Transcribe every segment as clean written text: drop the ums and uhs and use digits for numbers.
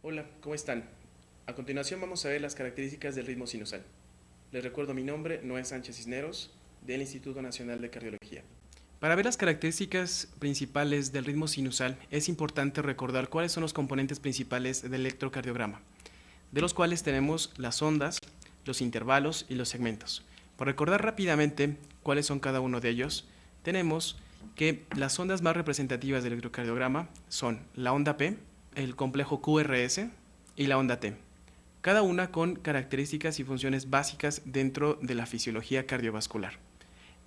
Hola, ¿cómo están? A continuación vamos a ver las características del ritmo sinusal. Les recuerdo mi nombre, Noé Sánchez Cisneros, del Instituto Nacional de Cardiología. Para ver las características principales del ritmo sinusal es importante recordar cuáles son los componentes principales del electrocardiograma, de los cuales tenemos las ondas, los intervalos y los segmentos. Para recordar rápidamente cuáles son cada uno de ellos, tenemos que las ondas más representativas del electrocardiograma son la onda P, el complejo QRS y la onda T, cada una con características y funciones básicas dentro de la fisiología cardiovascular.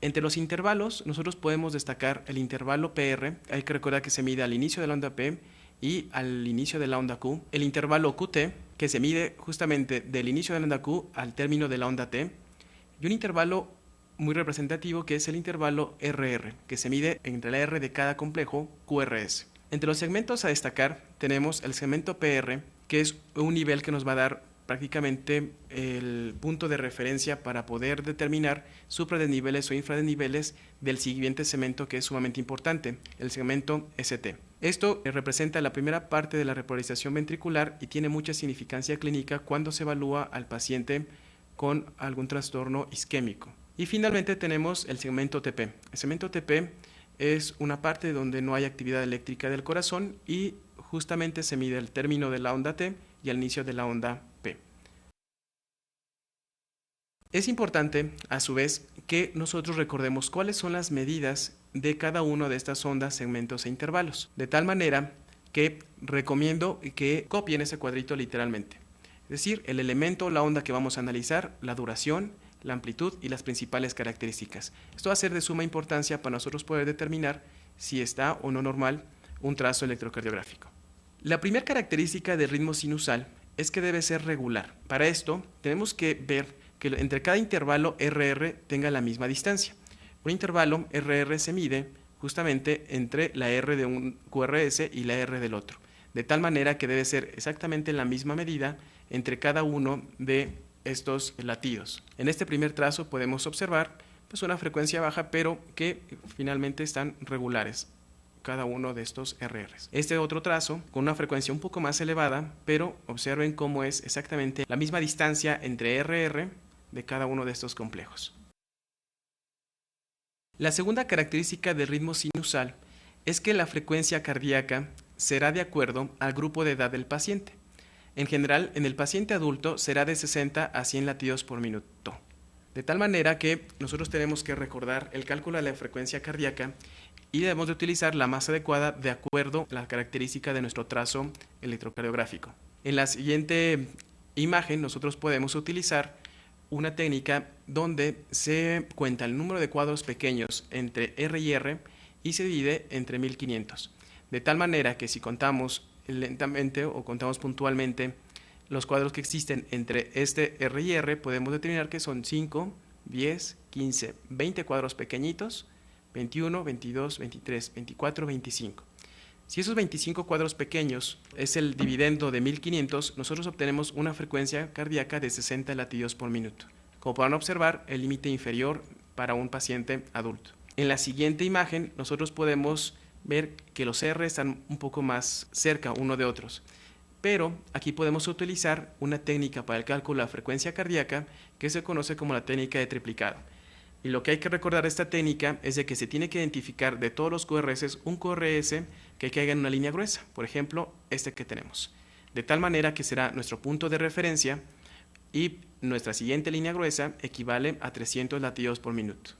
Entre los intervalos, nosotros podemos destacar el intervalo PR, hay que recordar que se mide al inicio de la onda P y al inicio de la onda Q, el intervalo QT, que se mide justamente del inicio de la onda Q al término de la onda T, y un intervalo muy representativo que es el intervalo RR, que se mide entre la R de cada complejo QRS. Entre los segmentos a destacar tenemos el segmento PR, que es un nivel que nos va a dar prácticamente el punto de referencia para poder determinar supradesniveles o infradesniveles del siguiente segmento, que es sumamente importante, el segmento ST. Esto representa la primera parte de la repolarización ventricular y tiene mucha significancia clínica cuando se evalúa al paciente con algún trastorno isquémico. Y finalmente tenemos el segmento TP. El segmento TP es una parte donde no hay actividad eléctrica del corazón y justamente se mide el término de la onda T y el inicio de la onda P. Es importante, a su vez, que nosotros recordemos cuáles son las medidas de cada una de estas ondas, segmentos e intervalos, de tal manera que recomiendo que copien ese cuadrito literalmente. Es decir, el elemento o la onda que vamos a analizar, la duración, la amplitud y las principales características. Esto va a ser de suma importancia para nosotros poder determinar si está o no normal un trazo electrocardiográfico. La primera característica del ritmo sinusal es que debe ser regular. Para esto tenemos que ver que entre cada intervalo RR tenga la misma distancia. Un intervalo RR se mide justamente entre la R de un QRS y la R del otro, de tal manera que debe ser exactamente la misma medida entre cada uno de estos latidos. En este primer trazo podemos observar pues una frecuencia baja, pero que finalmente están regulares cada uno de estos RRs. Este otro trazo con una frecuencia un poco más elevada, pero observen cómo es exactamente la misma distancia entre RR de cada uno de estos complejos. La segunda característica del ritmo sinusal es que la frecuencia cardíaca será de acuerdo al grupo de edad del paciente. En general, en el paciente adulto será de 60 a 100 latidos por minuto. De tal manera que nosotros tenemos que recordar el cálculo de la frecuencia cardíaca y debemos de utilizar la más adecuada de acuerdo a la característica de nuestro trazo electrocardiográfico. En la siguiente imagen nosotros podemos utilizar una técnica donde se cuenta el número de cuadros pequeños entre R y se divide entre 1500. De tal manera que si contamos lentamente o contamos puntualmente los cuadros que existen entre este R y R, podemos determinar que son 5, 10, 15, 20 cuadros pequeñitos, 21, 22, 23, 24, 25. Si esos 25 cuadros pequeños es el dividendo de 1500, nosotros obtenemos una frecuencia cardíaca de 60 latidos por minuto. Como podrán observar, el límite inferior para un paciente adulto. En la siguiente imagen, nosotros podemos ver que los R están un poco más cerca uno de otros. Pero aquí podemos utilizar una técnica para el cálculo de la frecuencia cardíaca que se conoce como la técnica de triplicado. Y lo que hay que recordar de esta técnica es de que se tiene que identificar de todos los QRS un QRS que caiga en una línea gruesa, por ejemplo, este que tenemos. De tal manera que será nuestro punto de referencia y nuestra siguiente línea gruesa equivale a 300 latidos por minuto.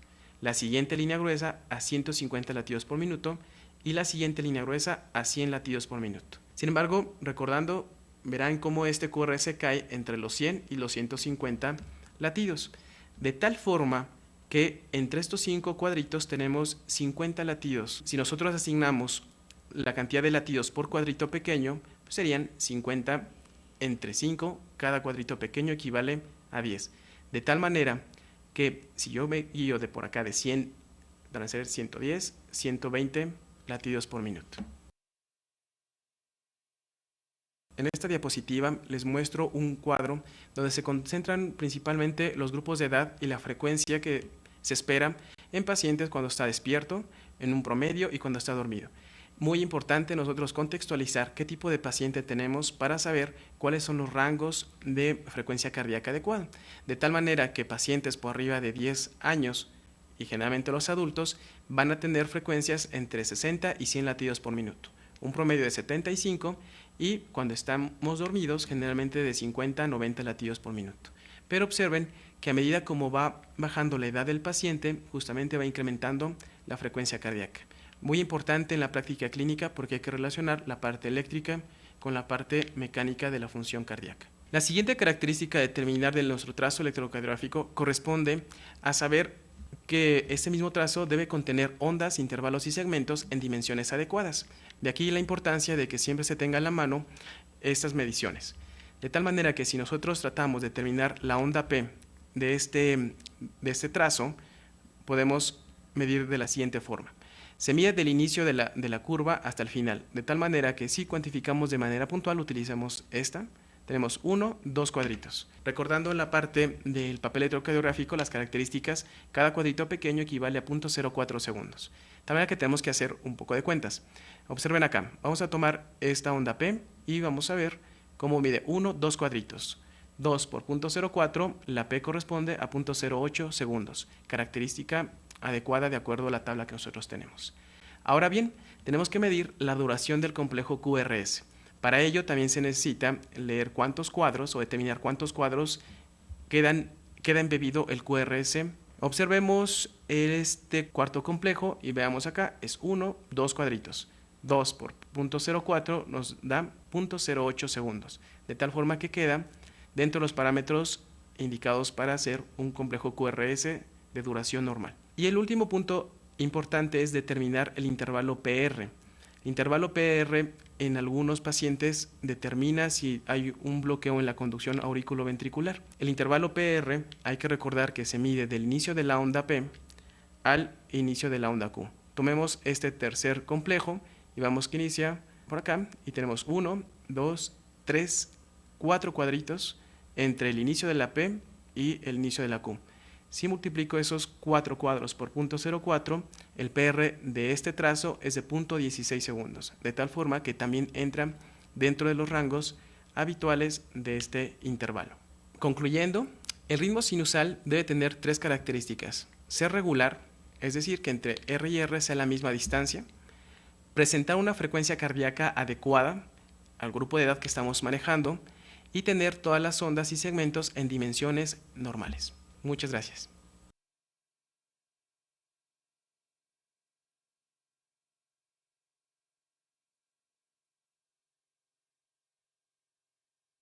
La siguiente línea gruesa a 150 latidos por minuto y la siguiente línea gruesa a 100 latidos por minuto. Sin embargo, recordando, verán cómo este QRS cae entre los 100 y los 150 latidos, de tal forma que entre estos 5 cuadritos tenemos 50 latidos. Si nosotros asignamos la cantidad de latidos por cuadrito pequeño, pues serían 50 entre 5, cada cuadrito pequeño equivale a 10. De tal manera que si yo me guío de por acá de 100, van a ser 110, 120 latidos por minuto. En esta diapositiva les muestro un cuadro donde se concentran principalmente los grupos de edad y la frecuencia que se espera en pacientes cuando está despierto, en un promedio y cuando está dormido. muy importante nosotros contextualizar qué tipo de paciente tenemos para saber cuáles son los rangos de frecuencia cardíaca adecuada. De tal manera que pacientes por arriba de 10 años y generalmente los adultos van a tener frecuencias entre 60 y 100 latidos por minuto, un promedio de 75 y cuando estamos dormidos generalmente de 50 a 90 latidos por minuto. Pero observen que a medida como va bajando la edad del paciente, justamente va incrementando la frecuencia cardíaca. Muy importante en la práctica clínica porque hay que relacionar la parte eléctrica con la parte mecánica de la función cardíaca. La siguiente característica a determinar de nuestro trazo electrocardiográfico corresponde a saber que este mismo trazo debe contener ondas, intervalos y segmentos en dimensiones adecuadas. De aquí la importancia de que siempre se tenga a la mano estas mediciones. De tal manera que si nosotros tratamos de determinar la onda P de este trazo, podemos medir de la siguiente forma. Se mide del inicio de la curva hasta el final, de tal manera que si cuantificamos de manera puntual, utilizamos esta. Tenemos 1, 2 cuadritos. Recordando en la parte del papel electrocardiográfico las características, cada cuadrito pequeño equivale a 0.04 segundos. De tal manera que tenemos que hacer un poco de cuentas. Observen acá, vamos a tomar esta onda P y vamos a ver cómo mide 1, 2 cuadritos. 2 por 0.04, la P corresponde a 0.08 segundos, característica adecuada de acuerdo a la tabla que nosotros tenemos. Ahora bien, tenemos que medir la duración del complejo QRS. Para ello también se necesita leer cuántos cuadros o determinar cuántos cuadros queda embebido el QRS. Observemos este cuarto complejo y veamos acá, es 1, 2 cuadritos. 2 por 0.04 nos da 0.08 segundos, de tal forma que queda dentro de los parámetros indicados para hacer un complejo QRS de duración normal. Y el último punto importante es determinar el intervalo PR. El intervalo PR en algunos pacientes determina si hay un bloqueo en la conducción auriculoventricular. El intervalo PR hay que recordar que se mide del inicio de la onda P al inicio de la onda Q. Tomemos este tercer complejo y vamos que inicia por acá y tenemos 1, 2, 3, 4 cuadritos entre el inicio de la P y el inicio de la Q. Si multiplico esos 4 cuadros por 0.04, el PR de este trazo es de 0.16 segundos, de tal forma que también entra dentro de los rangos habituales de este intervalo. Concluyendo, el ritmo sinusal debe tener 3 características: ser regular, es decir, que entre R y R sea la misma distancia; presentar una frecuencia cardíaca adecuada al grupo de edad que estamos manejando; y tener todas las ondas y segmentos en dimensiones normales. Muchas gracias.